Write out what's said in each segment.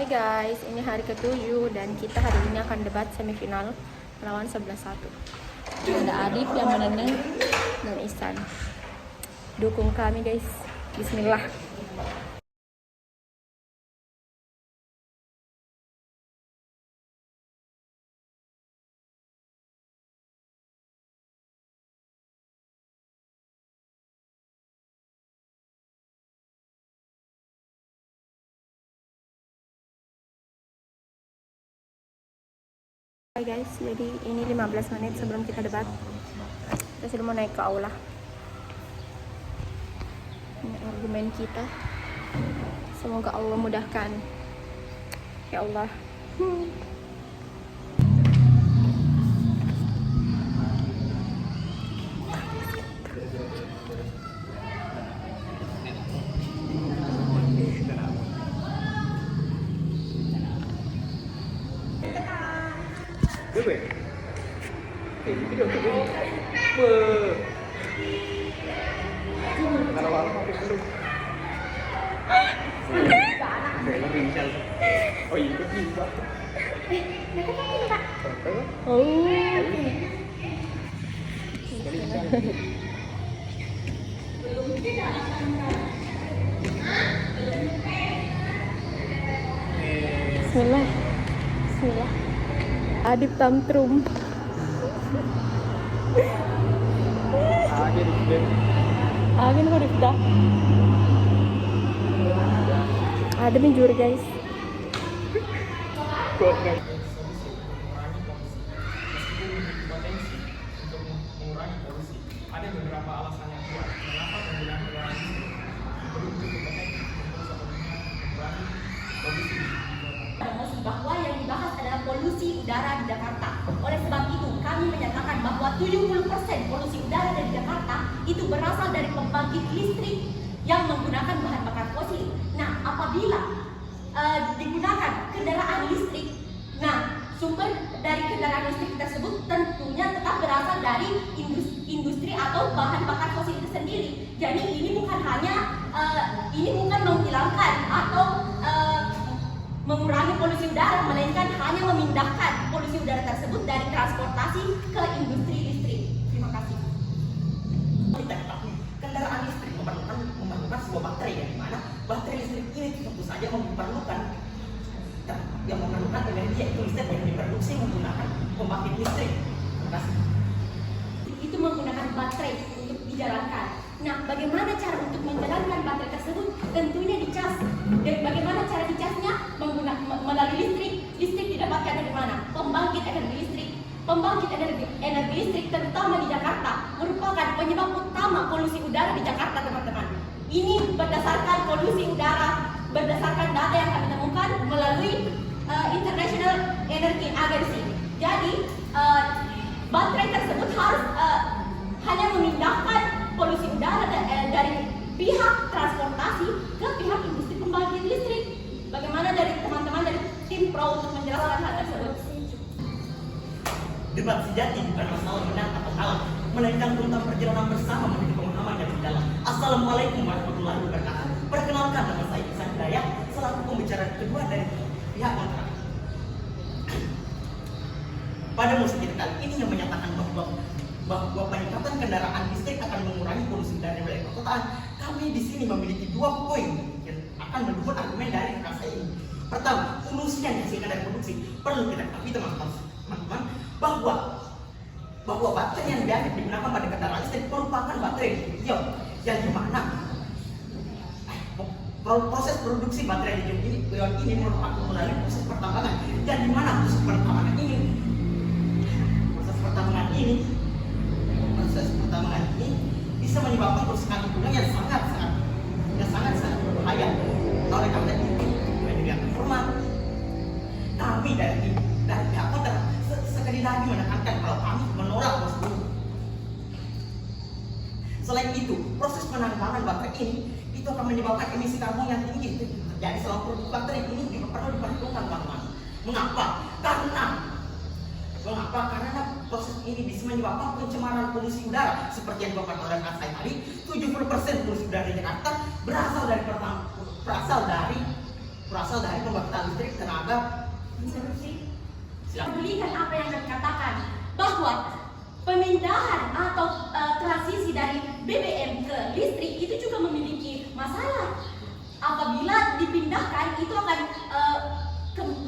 guys, ini hari ke-7 dan kita hari ini akan debat semifinal melawan 11-1. Ada Adib yang menang dan Ihsan. Dukung kami guys. Bismillah. Hai guys, jadi ini 15 menit sebelum kita debat. Kita sudah mau naik ke aula. Ini argumen kita. Semoga Allah mudahkan. Ya Allah. Bismillah. Bismillah. Adib tantrum. Agin kok dipdah. Ada menjur guys. Ada beberapa alasan yang kuat kenapa penggunaan kendaraan berujung berpotensi untuk mengurangi polusi. Bahwa yang dibahas adalah polusi udara di Jakarta. Oleh sebab itu, kami menyatakan bahwa 70% polusi udara dari Jakarta itu berasal dari pembangkit listrik yang menggunakan bahan bakar fosil. Nah, apabila digunakan kendaraan listrik, nah sumber dari kendaraan listrik tersebut tentunya tetap berasal dari industri atau bahan bakar fosil itu sendiri. Jadi ini bukan hanya menghilangkan atau mengurangi polusi udara, melainkan hanya memindahkan polusi udara tersebut dari transportasi ke industri listrik. Terima kasih. Kita ketahui kendaraan listrik memerlukan sebuah baterai, yang dimana baterai listrik ini tentu saja memerlukan energi, yaitu listrik yang diproduksi menggunakan pembangkit listrik. Terima kasih. Itu menggunakan baterai untuk dijalankan. Nah, bagaimana cara untuk menjalankan baterai tersebut? Tentunya dicas. Dan bagaimana cara dicasnya? Melalui listrik. Listrik didapatkan dari mana? Pembangkit energi listrik. Pembangkit energi listrik terutama di Jakarta merupakan penyebab utama polusi udara di Jakarta, teman-teman. Ini berdasarkan polusi udara, berdasarkan data yang kami temukan melalui International Energy Agency. Jadi, baterai tersebut harus hanya memindahkan polusi udara dari pihak transportasi ke pihak industri pembangkit listrik. Bagaimana dari teman-teman dari tim pro untuk menjelaskan hal tersebut? Debat sejati bukan masalah menang atau kalah, melainkan tentang perjalanan bersama menuju pemahaman yang mendalam. Assalamualaikum warahmatullahi wabarakatuh. Perkenalkan, nama saya Ihsan Hidayat, selaku pembicara kedua dari pihak kontrak. Pada musim kita kali ini yang menyatakan bahwa peningkatan kendaraan listrik akan mengurangi polusi udara dari perkotaan, kami di sini memiliki 2 poin yang akan mendukung argumen dari rasa ini. Pertama, polusi yang dihasilkan dari produksi. Perlu kita ketahui teman-teman bahwa baterai yang biasa digunakan pada kendaraan listrik merupakan baterai lithium yang dimana proses produksi baterai lithium ini merupakan melalui proses pertambangan, dan dimana proses pertambangan ini bisa menyebabkan kerusakan lingkungan yang sangat berbahaya. Oleh karena itu, dengan formal, kami dari pihak kontrak sekali lagi menekankan kalau kami menolak tersebut. Selain itu, proses penambangan baterai ini itu akan menyebabkan emisi karbon yang tinggi. Jadi selama produk baterai ini juga perlu diperhitungkan, teman-teman. Mengapa? Karena proses ini bisa menyebabkan pencemaran polusi udara seperti yang dipaparkan oleh Kak saya tadi. 70% polusi udara di Jakarta berasal dari berasal dari pembangkitan listrik tenaga. Silakan. Pedulikan apa yang kami katakan bahwa pemindahan atau transisi dari BBM ke listrik itu juga memiliki masalah. Apabila dipindahkan itu akan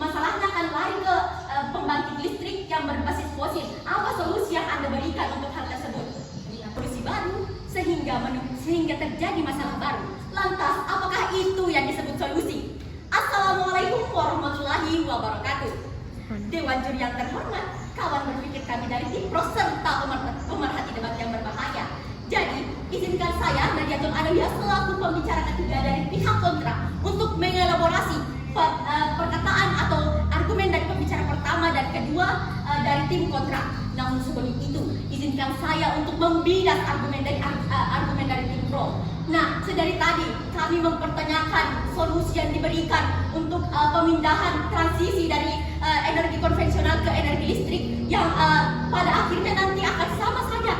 masalahnya akan lari ke pembangkit listrik yang berbasis fosil. Apa solusi yang Anda berikan untuk hal tersebut? Solusi baru sehingga terjadi masalah baru. Lantas apakah itu yang disebut solusi? Assalamualaikum warahmatullahi wabarakatuh. Dewan juri yang terhormat, kawan berpikir kami dari tim Pro serta pemerhati debat yang berbahaya. Jadi, izinkan saya, Nadiatul Adawiyah, selaku pembicara ketiga dari pihak kontra untuk mengelaborasi perkataan atau argumen dari pembicara pertama dan kedua dari tim kontra. Namun sebelum itu, izinkan saya untuk membilas argumen dari tim Pro. Nah, sedari tadi kami mempertanyakan solusi yang diberikan untuk pemindahan transisi dari energi konvensional ke energi listrik yang pada akhirnya nanti akan sama saja.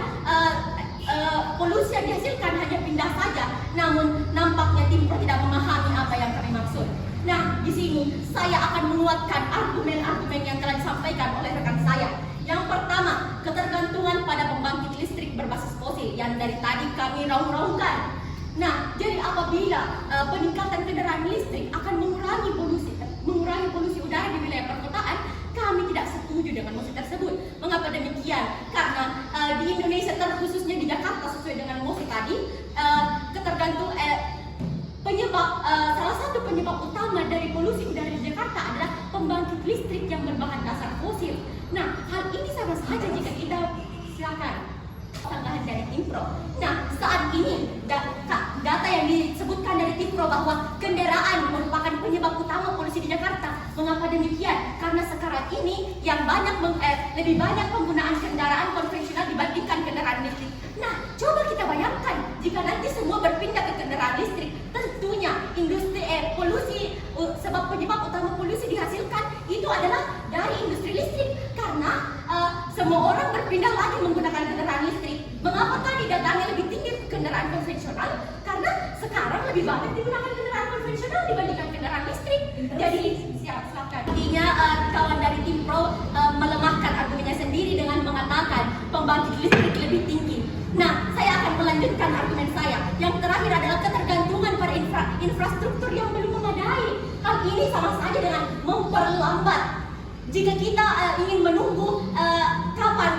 Polusi yang dihasilkan hanya pindah saja, namun nampaknya tim Pro tidak memahami apa yang kami maksud. Nah, di sini saya akan menguatkan argumen-argumen yang telah disampaikan oleh rekan saya. Yang pertama, ketergantungan pada pembangkit listrik berbasis fosil yang dari tadi kami raung-raungkan. Nah, jadi apabila peningkatan kendaraan listrik akan mengurangi polusi udara di wilayah perkotaan, kami tidak setuju dengan mosi tersebut. Mengapa demikian? Karena di Indonesia, terkhususnya di Jakarta, sesuai dengan mosi tadi, salah satu penyebab utama dari polusi udara di Jakarta adalah pembangkit listrik yang berbahan dasar fosil. Nah, hal ini sama saja jika kita silakan tanggapan dari tim Pro. Nah, saat ini data yang disebutkan dari tim Pro bahwa kendaraan merupakan penyebab utama polusi di Jakarta. Mengapa demikian? Karena sekarang ini yang lebih banyak penggunaan kendaraan konvensional dibandingkan kendaraan listrik. Nah, coba kita bayangkan jika nanti semua berpindah ke kendaraan listrik, tentunya industri sebab penyebab utama polusi dihasilkan itu adalah dari industri listrik. Karena semua orang berpindah lagi menggunakan kendaraan listrik. Mengapa tadi datanya lebih tinggi kendaraan konvensional? Karena sekarang lebih banyak digunakan kendaraan konvensional dibandingkan kendaraan listrik. Jadi silakan. Intinya kawan dari tim Pro melemahkan argumennya sendiri dengan mengatakan pembangkit listrik lebih tinggi. Nah, saya akan melanjutkan argumen saya. Yang terakhir adalah ketergantungan pada infrastruktur yang belum memadai. Hal ini sama saja dengan memperlambat. Jika kita ingin menunggu kapan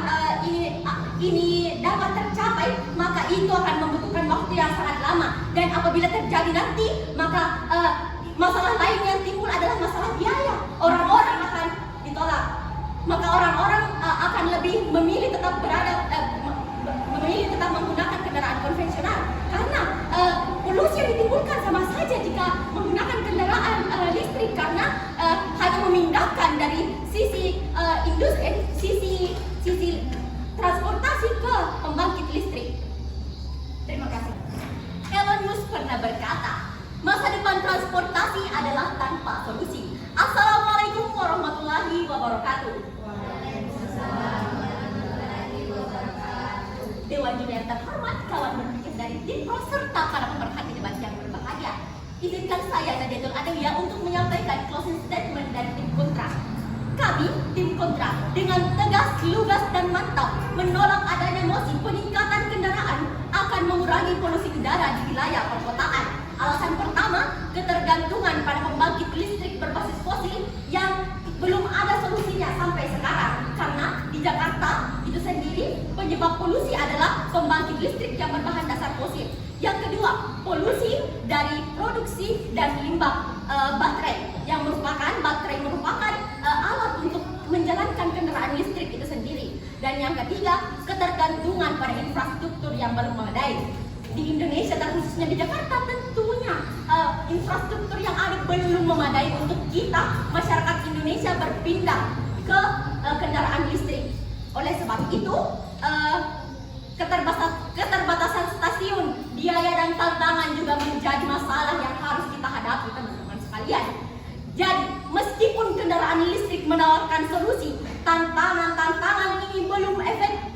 ini dapat tercapai, maka itu akan membutuhkan waktu yang sangat lama. Dan apabila terjadi nanti, maka masalah lain yang timbul adalah masalah biaya. Orang-orang akan ditolak. Maka orang-orang akan lebih memilih tetap menggunakan kendaraan konvensional. Karena polusi yang ditimbulkan sama saja jika menggunakan kendaraan listrik, karena hanya memindahkan dari sisi industri, sisi transportasi ke pembangkit listrik. Terima kasih. Elon Musk pernah berkata, masa depan transportasi adalah tanpa solusi. Assalamualaikum warahmatullahi wabarakatuh. Dewan juri yang terhormat, kawan berpikir dari tim Pro serta para pemerhati debat yang berbahagia. Izinkan saya, Nadiatul Adawiyah, untuk menyampaikan closing statement dari tim kontra. Kami, tim kontra, dengan tegas, lugas, dan mantap menolak adanya mosi peningkatan kendaraan akan mengurangi polusi udara di wilayah perkotaan. Alasan pertama, ketergantungan pada pembangkit listrik berbasis fosil yang belum ada solusinya sampai sekarang. Karena di Jakarta itu sendiri penyebab polusi adalah pembangkit listrik yang berbahan dasar fosil. Yang kedua, polusi dari produksi dan limbah baterai yang merupakan alat untuk menjalankan kendaraan listrik itu sendiri. Dan yang ketiga, ketergantungan pada infrastruktur yang belum memadai. Di Indonesia, terkhususnya di Jakarta, tentunya infrastruktur yang ada belum memadai untuk kita masyarakat Indonesia berpindah ke kendaraan listrik. Oleh sebab itu, keterbatasan stasiun, biaya dan tantangan juga menjadi masalah yang harus kita hadapi, teman-teman sekalian. Jadi, meskipun kendaraan listrik menawarkan solusi, tantangan ini belum efektif.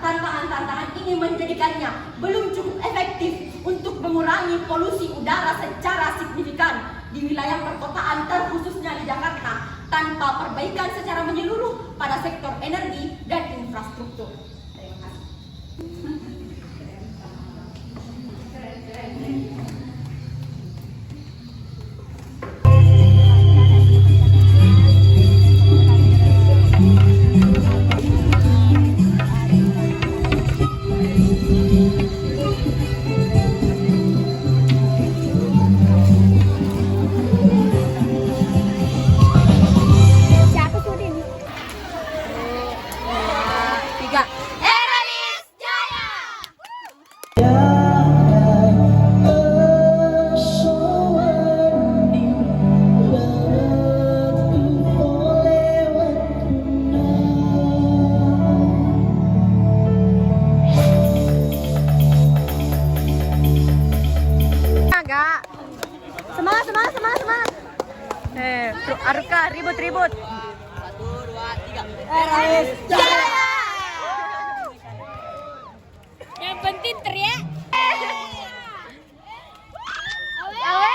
Tantangan ini menjadikannya belum cukup efektif untuk mengurangi polusi udara secara signifikan. di wilayah perkotaan terkhususnya di Jakarta tanpa perbaikan secara menyeluruh pada sektor energi dan infrastruktur. Terima kasih. Siapa tuh Din? 2, 3. Eralis Jaya. Agak. Semangat, semangat, semangat, semangat. Aruka, ribut-ribut. 1, 2, 3. Eralis Jaya. Yang penting teriak. Awe.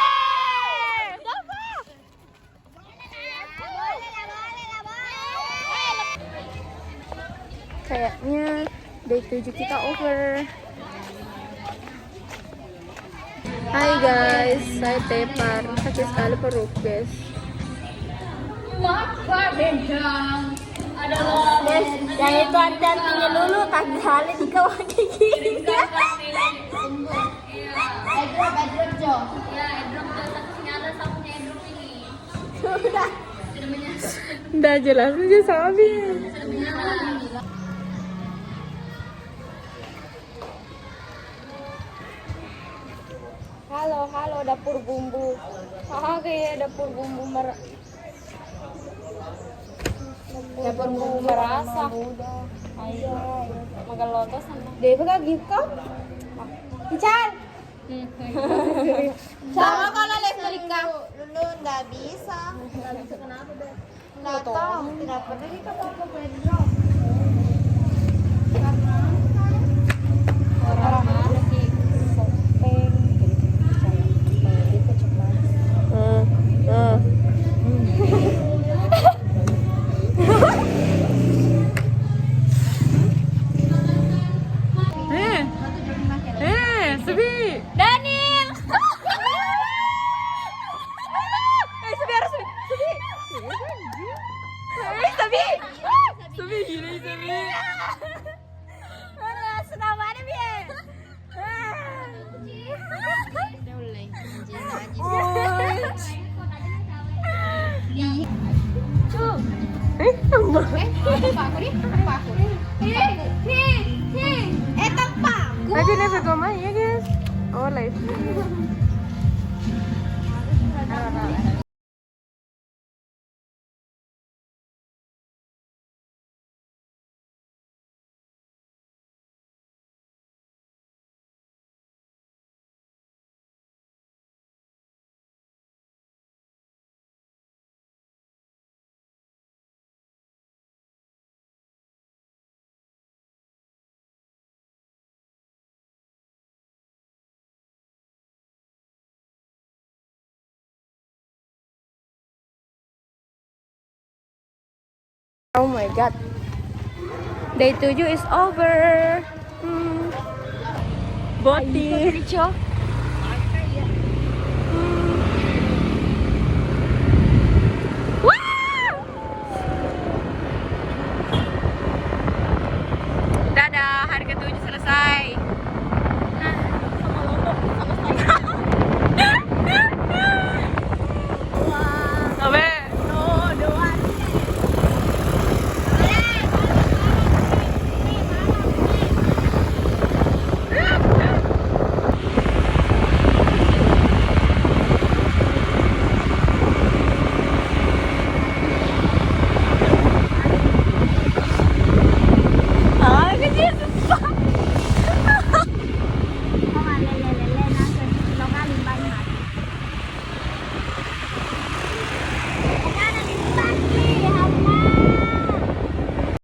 Kayaknya day 7 kita over. Hai guys, saya Tepar. Sakit sekali perut guys. Guys, yang itu hati-hatinya dulu, tak hal di kawah gigi. Airdrop Jo. Ya, airdrop Jo, satunya ada satunya airdrop ini. Sudah menyala. Udah jelas aja Sabi. Sudah menyala. Halo dapur bumbu. Kayak dapur bumbu dapur bumbu merasa. Ayo, magal lotos sama. Dewa ka gitu? Ican. Sama kalau listrik ka. Dulu nggak bisa. Nggak bisa kenapa deh? Nggak tahu. Nggak pernah kita pakai backdrop. Karena Orang mana sih? Sopeng. Itu cuma. Sebi. Daniel. Sebi harus Sebi. Sebi. Sebi gini Sebi. Senang banget Bi. Lagi never go main ya guys. Oh live. Oh my god. Day 7 is over. Boating.